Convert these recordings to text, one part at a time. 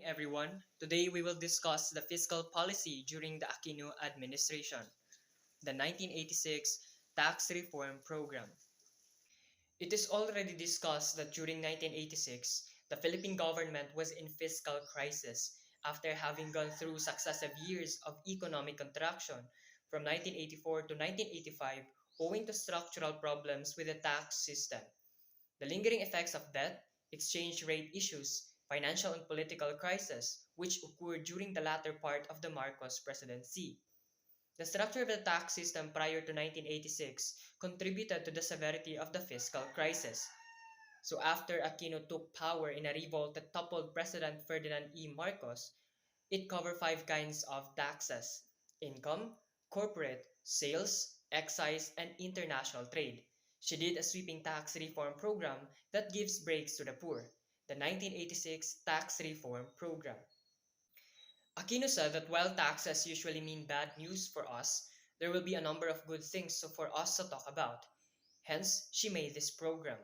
Everyone. Today we will discuss the fiscal policy during the Aquino administration, the 1986 Tax Reform Program. It is already discussed that during 1986, the Philippine government was in fiscal crisis after having gone through successive years of economic contraction from 1984 to 1985 owing to structural problems with the tax system. The lingering effects of debt, exchange rate issues, financial and political crisis, which occurred during the latter part of the Marcos presidency. The structure of the tax system prior to 1986 contributed to the severity of the fiscal crisis. So after Aquino took power in a revolt that toppled President Ferdinand E. Marcos, it covered five kinds of taxes: income, corporate, sales, excise, and international trade. She did a sweeping tax reform program that gives breaks to the poor, the 1986 Tax Reform Program. Aquino said that while taxes usually mean bad news for us, there will be a number of good things for us to talk about. Hence, she made this program.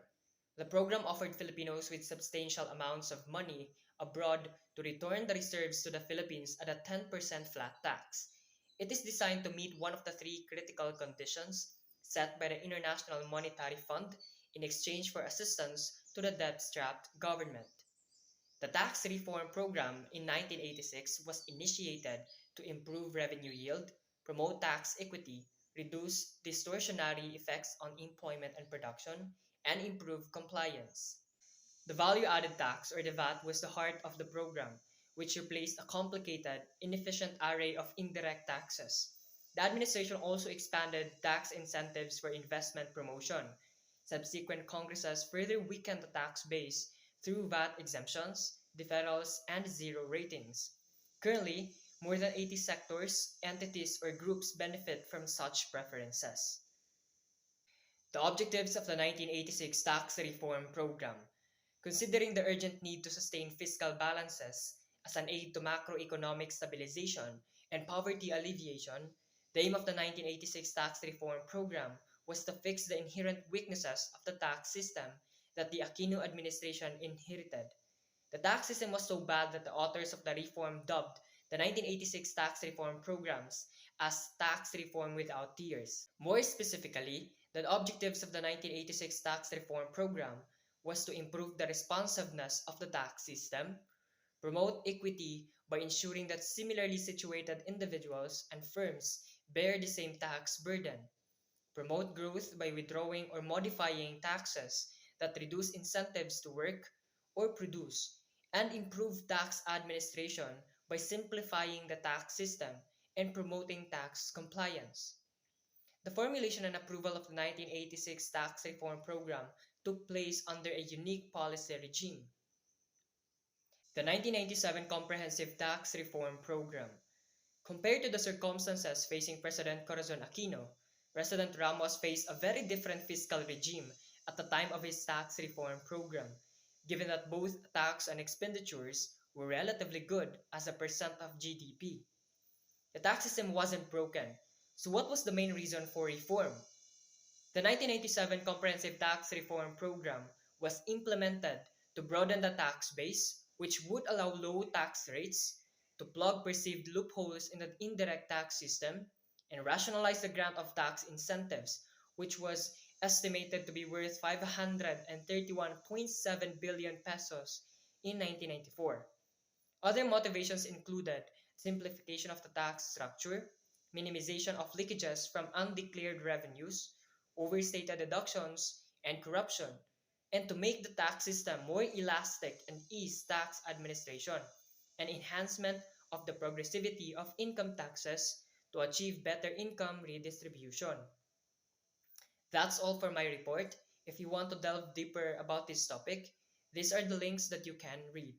The program offered Filipinos with substantial amounts of money abroad to return the reserves to the Philippines at a 10% flat tax. It is designed to meet one of the three critical conditions set by the International Monetary Fund in exchange for assistance to the debt-strapped government. The tax reform program in 1986 was initiated to improve revenue yield, promote tax equity, reduce distortionary effects on employment and production, and improve compliance. The value added tax, or the VAT, was the heart of the program, which replaced a complicated, inefficient array of indirect taxes. The administration also expanded tax incentives for investment promotion. Subsequent Congresses further weakened the tax base through VAT exemptions, deferrals, and zero ratings. Currently, more than 80 sectors, entities, or groups benefit from such preferences. The objectives of the 1986 Tax Reform Program. Considering the urgent need to sustain fiscal balances as an aid to macroeconomic stabilization and poverty alleviation, the aim of the 1986 Tax Reform Program was to fix the inherent weaknesses of the tax system that the Aquino administration inherited. The tax system was so bad that the authors of the reform dubbed the 1986 tax reform programs as tax reform without tears. More specifically, the objectives of the 1986 tax reform program was to improve the responsiveness of the tax system, promote equity by ensuring that similarly situated individuals and firms bear the same tax burden, promote growth by withdrawing or modifying taxes that reduce incentives to work or produce, and improve tax administration by simplifying the tax system and promoting tax compliance. The formulation and approval of the 1986 tax reform program took place under a unique policy regime, the 1997 Comprehensive Tax Reform Program. Compared to the circumstances facing President Corazon Aquino, President Ramos faced a very different fiscal regime at the time of his tax reform program, given that both tax and expenditures were relatively good as a percent of GDP. The tax system wasn't broken, so what was the main reason for reform? The 1997 Comprehensive Tax Reform Program was implemented to broaden the tax base, which would allow low tax rates, to plug perceived loopholes in the indirect tax system, and rationalize the grant of tax incentives, which was estimated to be worth 531.7 billion pesos in 1994. Other motivations included simplification of the tax structure, minimization of leakages from undeclared revenues, overstated deductions, and corruption, and to make the tax system more elastic and ease tax administration, and enhancement of the progressivity of income taxes to achieve better income redistribution. That's all for my report. If you want to delve deeper about this topic, these are the links that you can read.